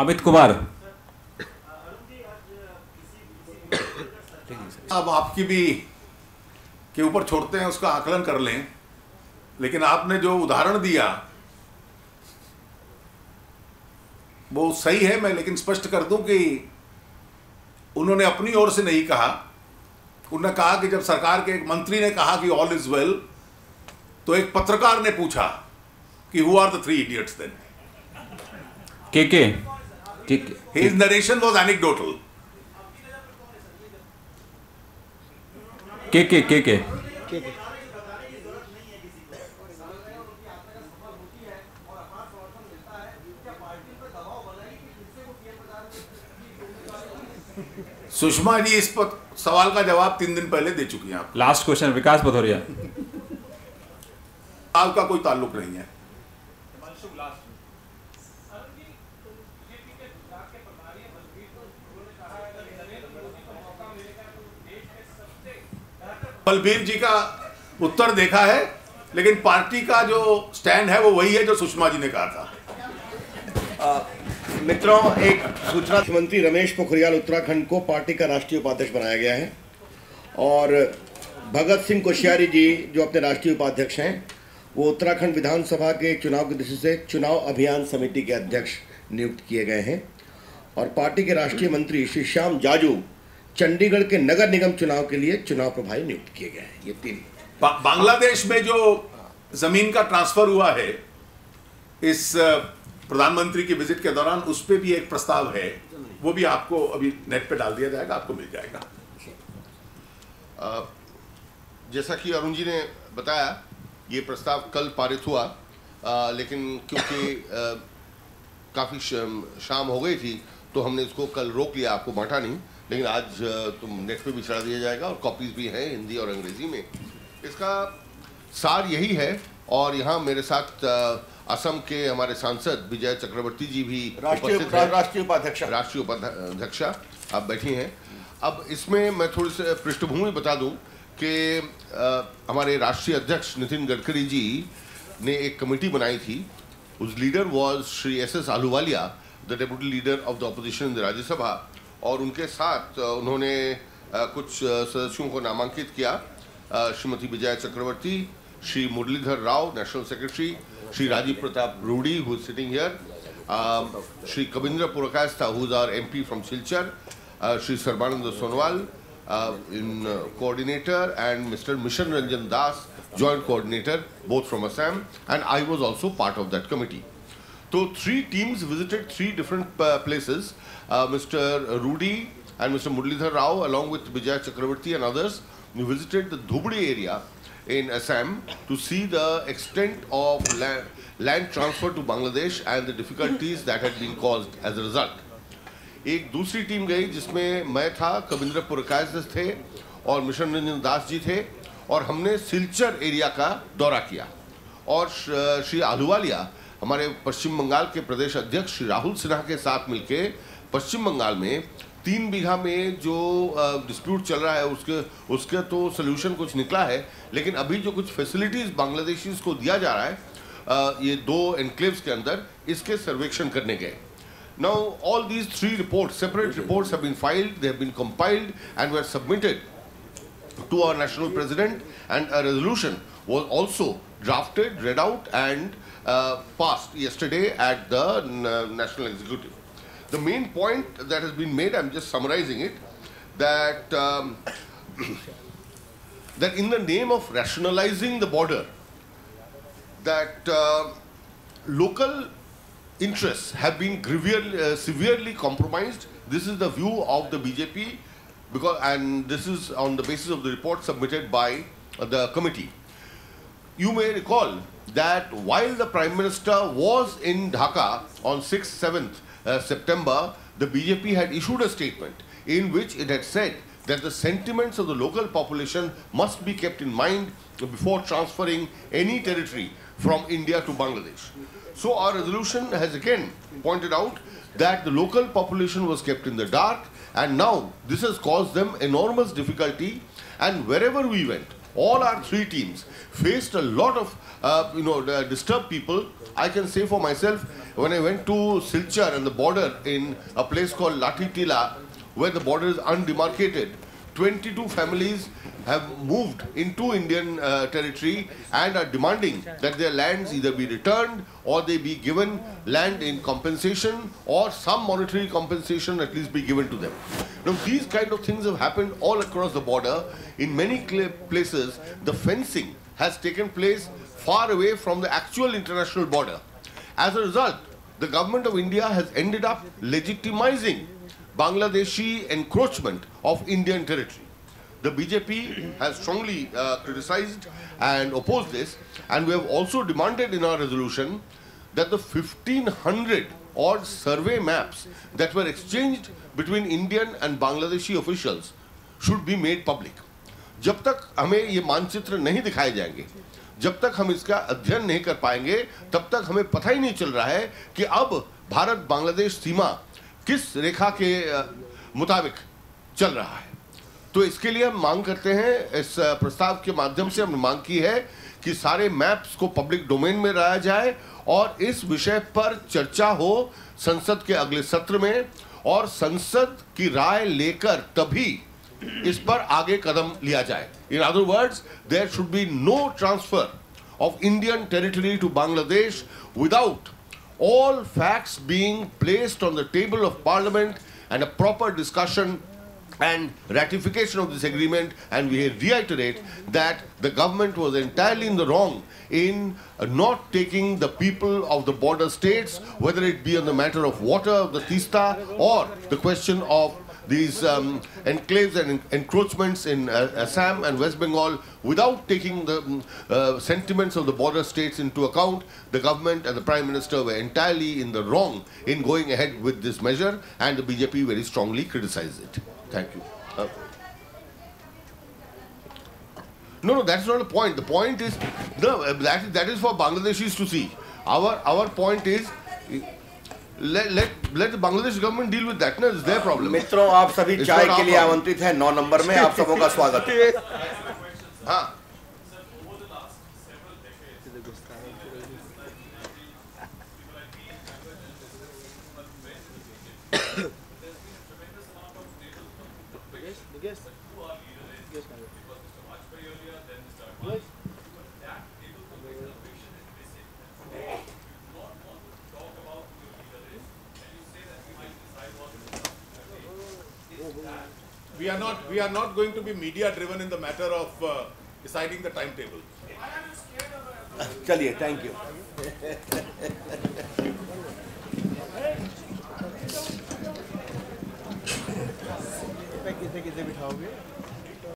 अमित कुमार। अब आपकी भी के ऊपर छोड़ते हैं, उसका आकलन कर लें, लेकिन आपने जो उदाहरण दिया वो सही है। मैं लेकिन स्पष्ट कर दूं कि उन्होंने अपनी ओर से नहीं कहा। उन्होंने कहा कि जब सरकार के एक मंत्री ने कहा कि ऑल इज वेल, तो एक पत्रकार ने पूछा कि who are the three idiots then. के हिज नरेशन वाज एनेक्डोटल। के सुषमा जी इस पर सवाल का जवाब 3 दिन पहले दे चुकी हैं आप। लास्ट क्वेश्चन विकास भदौरिया। आपका कोई ताल्लुक नहीं है। बलबीर जी का उत्तर देखा है, लेकिन पार्टी का जो स्टैंड है वो वही है जो सुषमा जी ने कहा था। मित्रों, एक सूचना, मुख्यमंत्री रमेश पोखरियाल उत्तराखंड को पार्टी का राष्ट्रीय उपाध्यक्ष बनाया गया है और भगत सिंह कोश्यारी जी जो अपने राष्ट्रीय उपाध्यक्ष हैं, वो उत्तराखंड विधानसभा के चुनाव की दृष्टि से चुनाव अभियान समिति के अध्यक्ष नियुक्त किए गए हैं और पार्टी के राष्ट्रीय मंत्री श्री श्याम जाजू चंडीगढ़ के नगर निगम चुनाव के लिए चुनाव प्रभारी नियुक्त किए गए हैं। ये 3। बांग्लादेश में जो जमीन का ट्रांसफर हुआ है इस प्रधानमंत्री की विजिट के दौरान, उस पर भी एक प्रस्ताव है, वो भी आपको अभी नेट पे डाल दिया जाएगा, आपको मिल जाएगा। जैसा कि अरुण जी ने बताया, ये प्रस्ताव कल पारित हुआ, लेकिन क्योंकि काफ़ी शाम हो गई थी तो हमने इसको कल रोक लिया, आपको बांटा नहीं, लेकिन आज तुम नेट पे भी चढ़ा दिया जाएगा और कॉपीज भी हैं हिंदी और अंग्रेजी में। इसका सार यही है और यहाँ मेरे साथ असम के हमारे सांसद विजय चक्रवर्ती जी भी राष्ट्रीय उपाध्यक्ष आप बैठी हैं। अब इसमें मैं थोड़ी सी पृष्ठभूमि बता दूं कि हमारे राष्ट्रीय अध्यक्ष नितिन गडकरी जी ने एक कमेटी बनाई थी। उस leader was Shri S Ahluwalia, the deputy leader of the opposition in the Rajya Sabha, और उनके साथ उन्होंने कुछ सदस्यों को नामांकित किया। Shrimati Vijay Chakravarti, Shri Muralidhar Rao national secretary, Shri Rajiv Pratap Rudy who is sitting here, Shri Kavindra Purkayastha who is our MP from Silchar, Shri Sarbananda Sonowal in coordinator, and Mr. Mission Ranjan Das, joint coordinator, both from Assam, and I was also part of that committee. So 3 teams visited 3 different places. Mr. Rudy and Mr. Muralidhar Rao, along with Vijay Chakravarti and others, we visited the Dhubri area in Assam to see the extent of land transfer to Bangladesh and the difficulties that had been caused as a result. एक दूसरी team गई जिसमें मैं था, कविंद्र पुरकायस्थ थे और mission Ranjan Das ji थे, और हमने सिलचर एरिया का दौरा किया। और श्री आहलूवालिया हमारे पश्चिम बंगाल के प्रदेश अध्यक्ष श्री राहुल सिन्हा के साथ मिलके पश्चिम बंगाल में 3 बीघा में जो डिस्प्यूट चल रहा है उसके तो सोल्यूशन कुछ निकला है, लेकिन अभी जो कुछ फैसिलिटीज बांग्लादेशीज को दिया जा रहा है ये 2 एनक्लेव्स के अंदर, इसके सर्वेक्षण करने गए। Now all these 3 reports, separate reports, have been filed, they have been compiled and were submitted to our national president, and a resolution was also drafted, read out and passed yesterday at the national executive. The main point that has been made, I'm just summarizing it, that that in the name of rationalizing the border, that local interests have been severely compromised. This is the view of the BJP, and this is on the basis of the report submitted by the committee. You may recall that while the Prime Minister was in Dhaka on 6th, 7th September, the BJP had issued a statement in which it had said that the sentiments of the local population must be kept in mind before transferring any territory from India to Bangladesh. So our resolution has again pointed out that the local population was kept in the dark, and now this has caused them enormous difficulty, and wherever we went, all our three teams faced a lot of disturbed people. I can say for myself, when I went to Silchar and the border in a place called Lathi Tila, where the border is undemarcated, 22 families have moved into Indian territory and are demanding that their lands either be returned or they be given land in compensation or some monetary compensation at least be given to them. Now these kind of things have happened all across the border. In many places, the fencing has taken place far away from the actual international border. As a result, the government of India has ended up legitimizing Bangladeshi encroachment of Indian territory. The BJP has strongly criticized and opposed this, and we have also demanded in our resolution that the 1500 odd survey maps that were exchanged between Indian and Bangladeshi officials should be made public. जब तक हमें ये मानचित्र नहीं दिखाए जाएंगे, जब तक हम इसका अध्ययन नहीं कर पाएंगे, तब तक हमें पता ही नहीं चल रहा है कि अब भारत बांग्लादेश सीमा किस रेखा के मुताबिक चल रहा है। तो इसके लिए हम मांग करते हैं, इस प्रस्ताव के माध्यम से हमने मांग की है कि सारे मैप्स को पब्लिक डोमेन में लाया जाए और इस विषय पर चर्चा हो संसद के अगले सत्र में, और संसद की राय लेकर तभी इस पर आगे कदम लिया जाए। In other words, there should be no transfer of Indian territory to Bangladesh without all facts being placed on the table of Parliament and a proper discussion and ratification of this agreement. And we reiterate that the government was entirely in the wrong in not taking the people of the border states, whether it be on the matter of water, the Tista, or the question of these enclaves and encroachments in Assam and West Bengal, without taking the sentiments of the border states into account. The government and the Prime Minister were entirely in the wrong in going ahead with this measure, and the BJP very strongly criticized it. Thank you. No, that's not the point. The point is, no, that is for Bangladeshis to see. Our point is, let the Bangladesh government deal with that. No, it's their problem. मित्रों, आप सभी चाय के लिए आमंत्रित हैं 9 number में। आप सबों का स्वागत है। हाँ। We are not going to be media driven in the matter of deciding the timetable. चलिए, थैंक यू। कितने बिठाओगे?